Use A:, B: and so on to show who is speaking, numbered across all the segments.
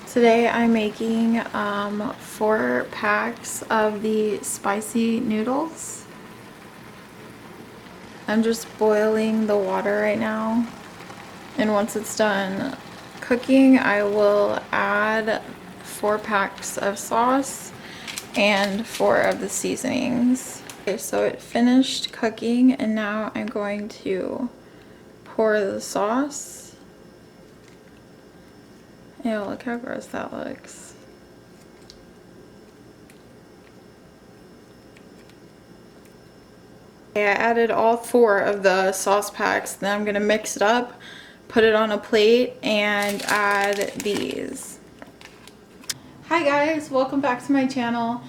A: Today I'm making 4 packs of the spicy noodles. I'm just boiling the water right now, and once it's done cooking I will add 4 packs of sauce and 4 of the seasonings. Okay, so it finished cooking and now I'm going to pour the sauce. Ew, look how gross that looks. Okay, I added all 4 of the sauce packs. Then I'm gonna mix it up, put it on a plate, and add these. Hi guys, welcome back to my channel.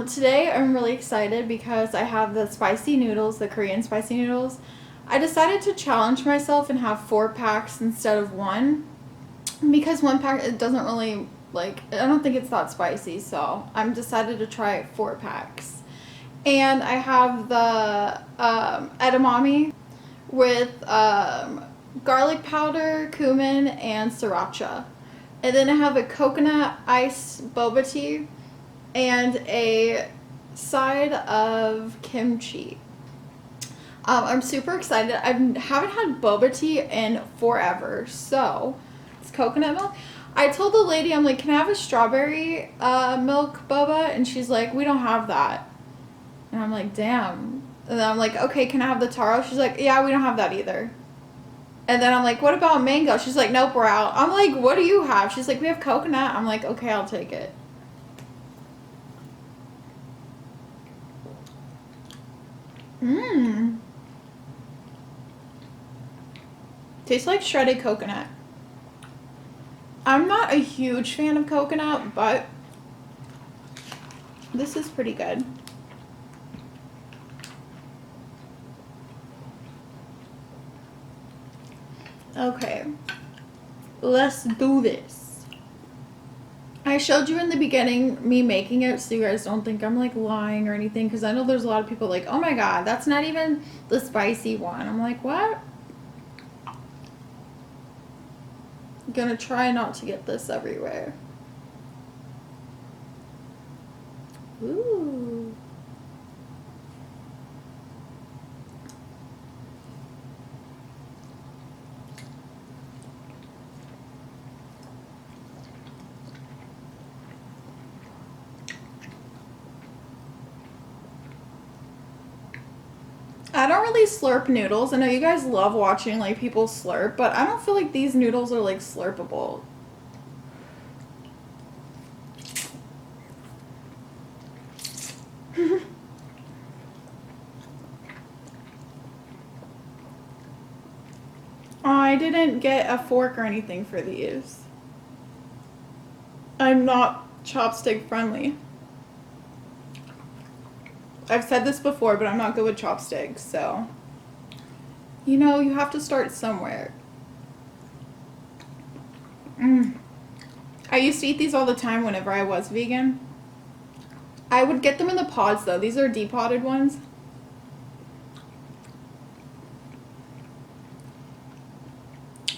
A: Today I'm really excited because I have the spicy noodles, the Korean spicy noodles. I decided to challenge myself and have 4 packs instead of 1. Because 1 pack, it doesn't really, I don't think it's that spicy, so I'm decided to try 4 packs. And I have the edamame with garlic powder, cumin, and sriracha. And then I have a coconut ice boba tea and a side of kimchi. I'm super excited. I haven't had boba tea in forever, so coconut milk. I told the lady, I'm like, can I have a strawberry milk boba? And she's like, we don't have that. And I'm like, damn. And then I'm like, okay, can I have the taro? She's like, yeah, we don't have that either. And then I'm like, what about mango? She's like, nope, we're out. I'm like, what do you have? She's like, we have coconut. I'm like, okay, I'll take it. Tastes like shredded coconut. I'm not a huge fan of coconut, but this is pretty good. Okay, let's do this. I showed you in the beginning me making it so you guys don't think I'm like lying or anything, because I know there's a lot of people like, oh my god, that's not even the spicy one. I'm like, what? I'm gonna try not to get this everywhere. Ooh. I don't really slurp noodles. I know you guys love watching like people slurp, but I don't feel like these noodles are like slurpable. I didn't get a fork or anything for these. I'm not chopstick friendly. I've said this before, but I'm not good with chopsticks, so you know, you have to start somewhere. I used to eat these all the time whenever I was vegan. I would get them in the pods though. These are depotted ones.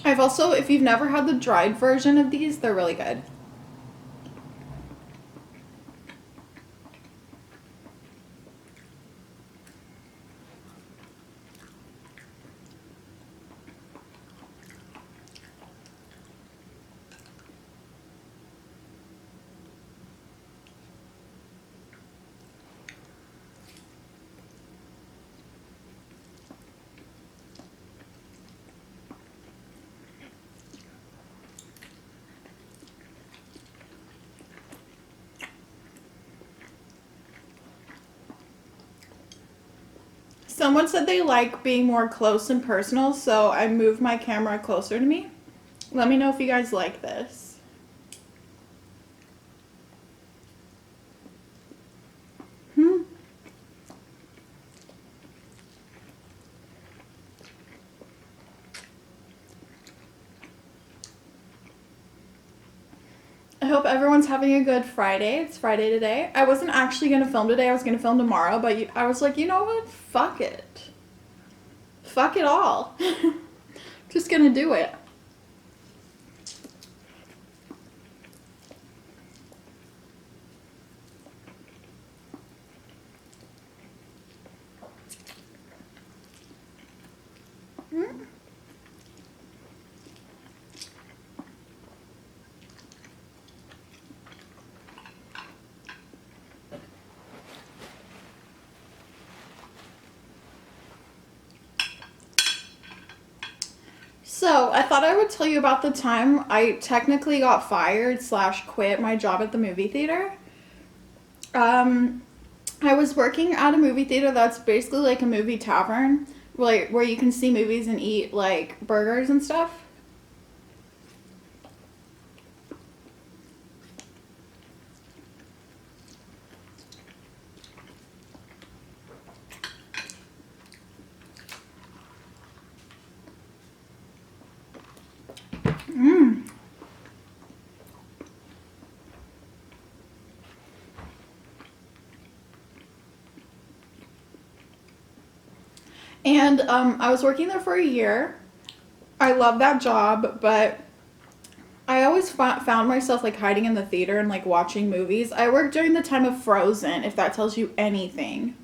A: I've also, if you've never had the dried version of these, they're really good. Someone said they like being more close and personal, so I moved my camera closer to me. Let me know if you guys like this. I hope everyone's having a good Friday. It's Friday today. I wasn't actually going to film today. I was going to film tomorrow, but I was like, you know what? Fuck it. Fuck it all. Just going to do it. So, I thought I would tell you about the time I technically got fired slash quit my job at the movie theater. I was working at a movie theater that's basically like a movie tavern, like where you can see movies and eat like burgers and stuff. And I was working there for a year. I love that job, but I always found myself like hiding in the theater and like watching movies. I worked during the time of Frozen, if that tells you anything.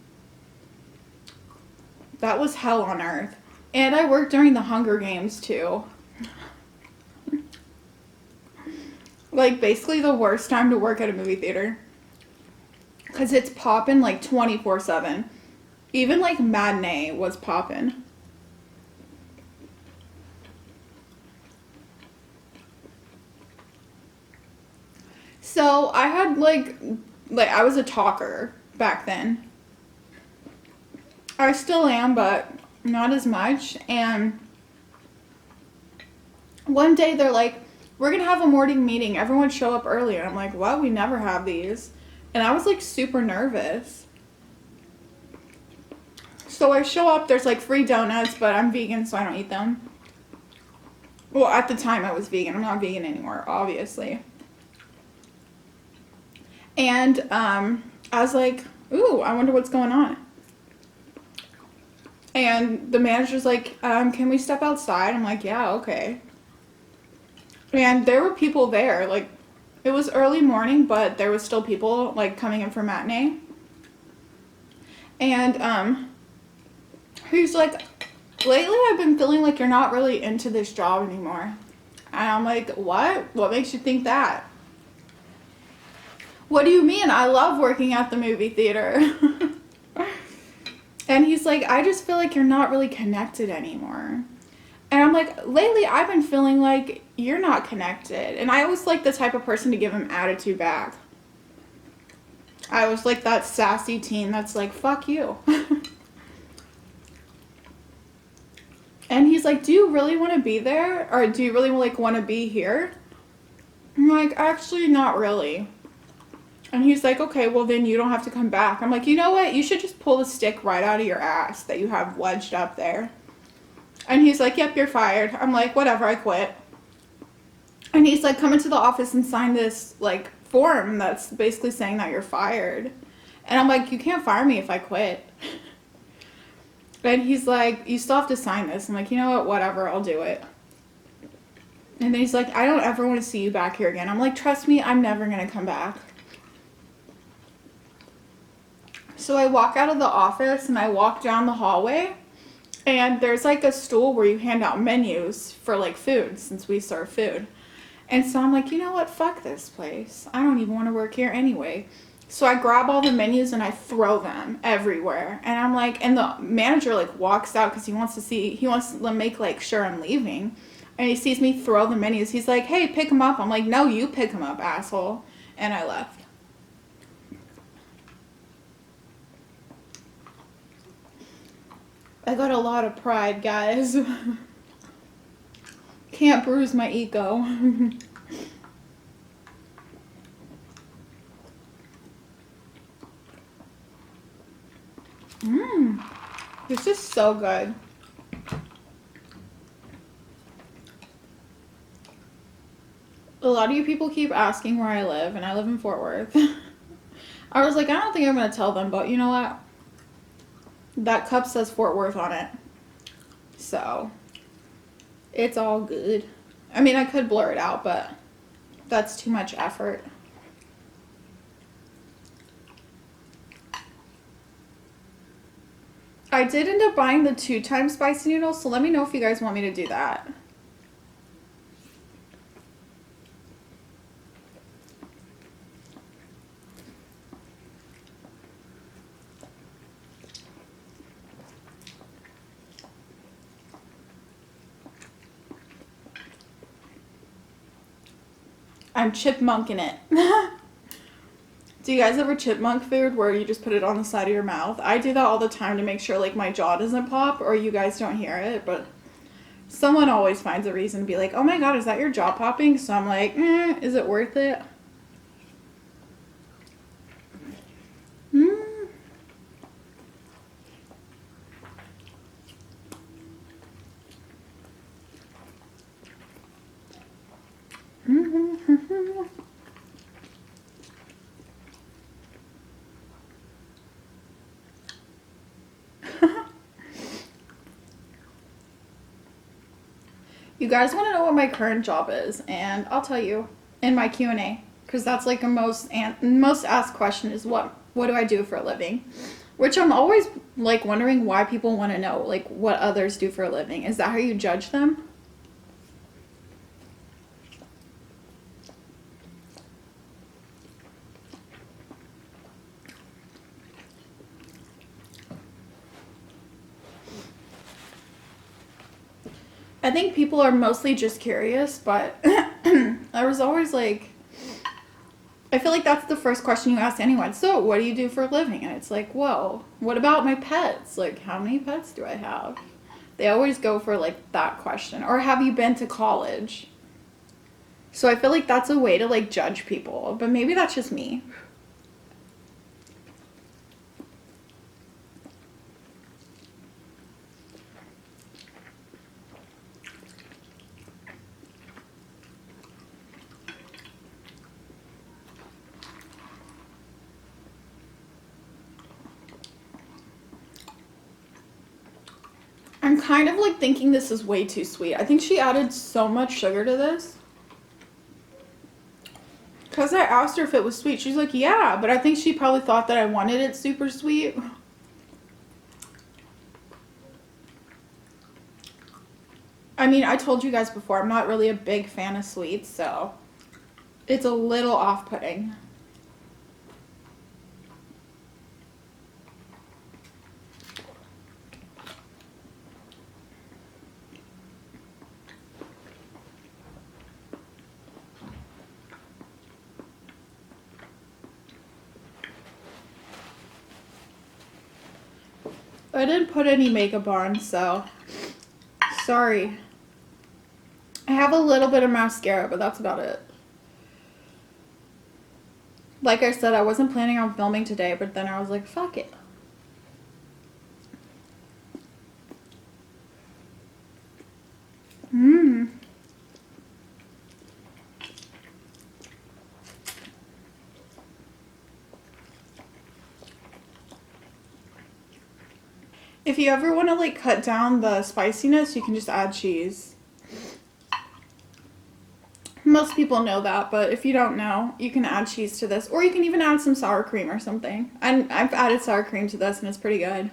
A: That was hell on earth. And I worked during the Hunger Games too. Like basically the worst time to work at a movie theater. Because it's popping like 24/7. Even like matinee was popping. So I had like I was a talker back then. I still am, but not as much. And one day they're like, we're gonna have a morning meeting. Everyone show up earlier. I'm like, what? We never have these. And I was like super nervous. So I show up, there's like free donuts, but I'm vegan, so I don't eat them. Well, at the time I was vegan. I'm not vegan anymore, obviously. And I was like, ooh, I wonder what's going on. And the manager's like, can we step outside? I'm like, yeah, okay. And there were people there. Like, it was early morning, but there was still people, like, coming in for matinee. And he's like, lately I've been feeling like you're not really into this job anymore. And I'm like, what? What makes you think that? What do you mean? I love working at the movie theater. And he's like, I just feel like you're not really connected anymore. And I'm like, lately I've been feeling like you're not connected. And I was like the type of person to give him attitude back. I was like that sassy teen that's like, fuck you. And he's like, do you really want to be there? Or do you really like want to be here? I'm like, actually not really. And he's like, okay, well then you don't have to come back. I'm like, you know what? You should just pull the stick right out of your ass that you have wedged up there. And he's like, yep, you're fired. I'm like, whatever, I quit. And he's like, come into the office and sign this like form that's basically saying that you're fired. And I'm like, you can't fire me if I quit. And he's like, you still have to sign this. I'm like, you know what? Whatever, I'll do it. And then he's like, I don't ever want to see you back here again. I'm like, trust me, I'm never going to come back. So I walk out of the office and I walk down the hallway, and there's like a stool where you hand out menus for like food, since we serve food. And so I'm like, you know what? Fuck this place. I don't even want to work here anyway. So I grab all the menus and I throw them everywhere. And I'm like, and the manager like walks out because he wants to make like sure I'm leaving. And he sees me throw the menus. He's like, hey, pick them up. I'm like, no, you pick them up, asshole. And I left. I got a lot of pride, guys. Can't bruise my ego. This is so good. A lot of you people keep asking where I live, and I live in Fort Worth. I was like, I don't think I'm going to tell them, but you know what? That cup says Fort Worth on it. So, it's all good. I mean, I could blur it out, but that's too much effort. I did end up buying the 2-time spicy noodles, so let me know if you guys want me to do that. I'm chipmunking it. Do you guys ever chipmunk food where you just put it on the side of your mouth? I do that all the time to make sure like my jaw doesn't pop or you guys don't hear it, but someone always finds a reason to be like, oh my god, is that your jaw popping? So I'm like, is it worth it? You guys want to know what my current job is, and I'll tell you in my Q&A, because that's like a most asked question is what do I do for a living? Which I'm always like wondering why people want to know like what others do for a living. Is that how you judge them? I think people are mostly just curious, but I was always like, I feel like that's the first question you ask anyone. So, what do you do for a living? And it's like, whoa, what about my pets? Like, how many pets do I have? They always go for like that question. Or have you been to college? So I feel like that's a way to like judge people, but maybe that's just me. I'm kind of like thinking this is way too sweet. I think she added so much sugar to this. Because I asked her if it was sweet. She's like, yeah, but I think she probably thought that I wanted it super sweet. I mean, I told you guys before, I'm not really a big fan of sweets, so it's a little off-putting. I didn't put any makeup on, so sorry. I have a little bit of mascara, but that's about it. Like I said, I wasn't planning on filming today, but then I was like, fuck it. If you ever want to like cut down the spiciness, you can just add cheese. Most people know that, but if you don't know, you can add cheese to this, or you can even add some sour cream or something. And I've added sour cream to this and it's pretty good.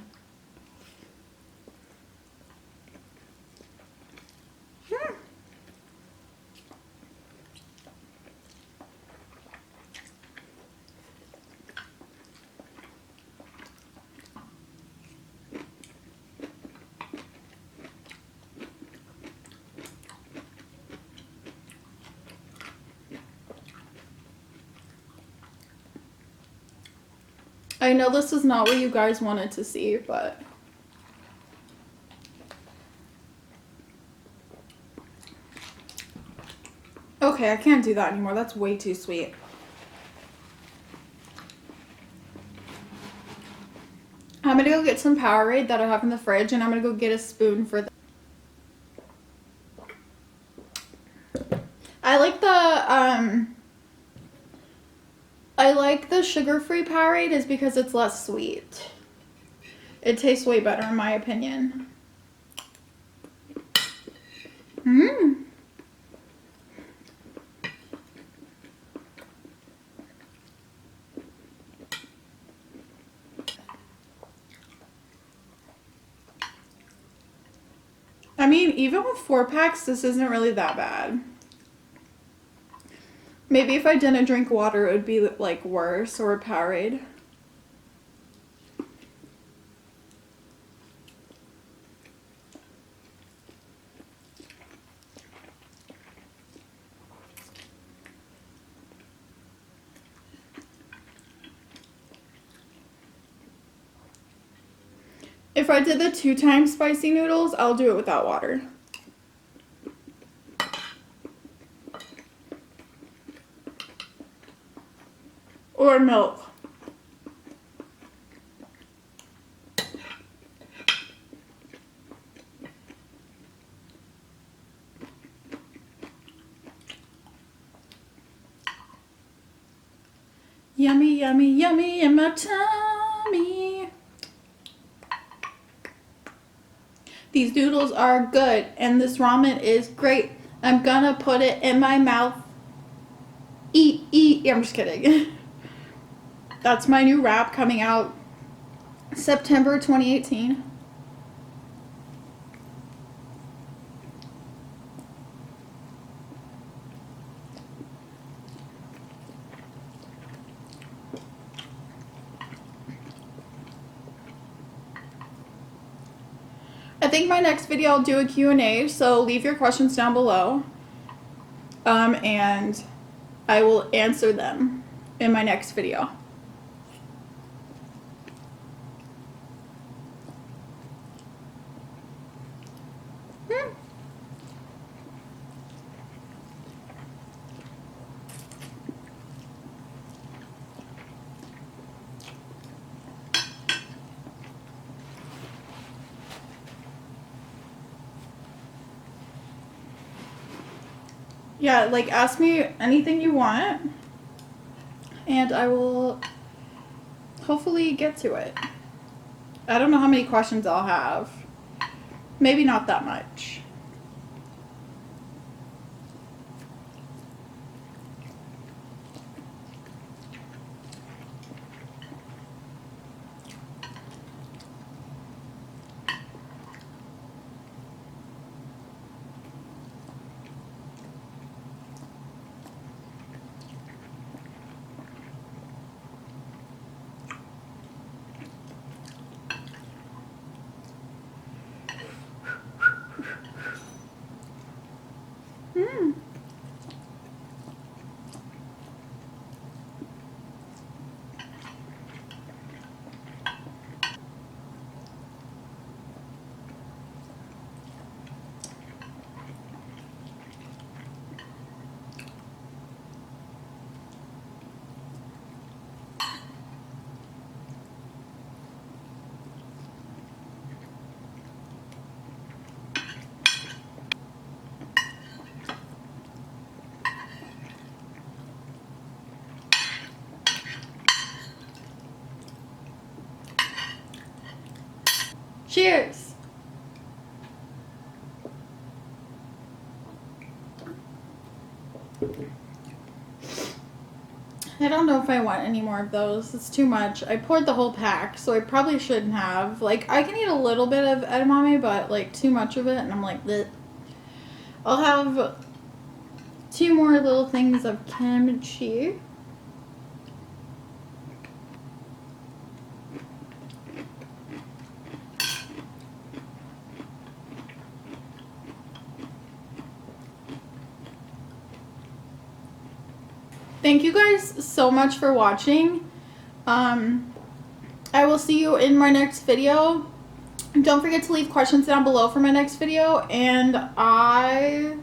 A: I know this is not what you guys wanted to see, but okay, I can't do that anymore. That's way too sweet. I'm gonna go get some Powerade that I have in the fridge, and I'm gonna go get a spoon for I like the sugar-free Powerade is because it's less sweet. It tastes way better in my opinion. I mean, even with 4-packs, this isn't really that bad. Maybe if I didn't drink water, it would be like worse, or a Powerade. If I did the 2 times spicy noodles, I'll do it without water. Or milk. Yummy, yummy, yummy in my tummy. These noodles are good and this ramen is great. I'm gonna put it in my mouth. Eat, eat. I'm just kidding. That's my new rap coming out September 2018. I think my next video I'll do a Q&A, so leave your questions down below. And I will answer them in my next video. Yeah, like ask me anything you want and I will hopefully get to it. I don't know how many questions I'll have. Maybe not that much. Cheers! I don't know if I want any more of those. It's too much. I poured the whole pack, so I probably shouldn't have. Like, I can eat a little bit of edamame, but, like, too much of it, and I'm like, bleh. I'll have 2 more little things of kimchi. Thank you guys so much for watching. I will see you in my next video. Don't forget to leave questions down below for my next video. And I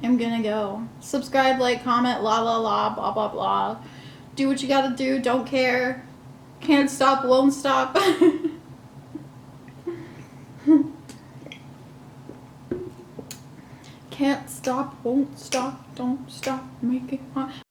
A: am gonna go. Subscribe, like, comment, la la la, blah blah blah. Do what you gotta do. Don't care. Can't stop, won't stop. Can't stop, won't stop, don't stop, make it hot.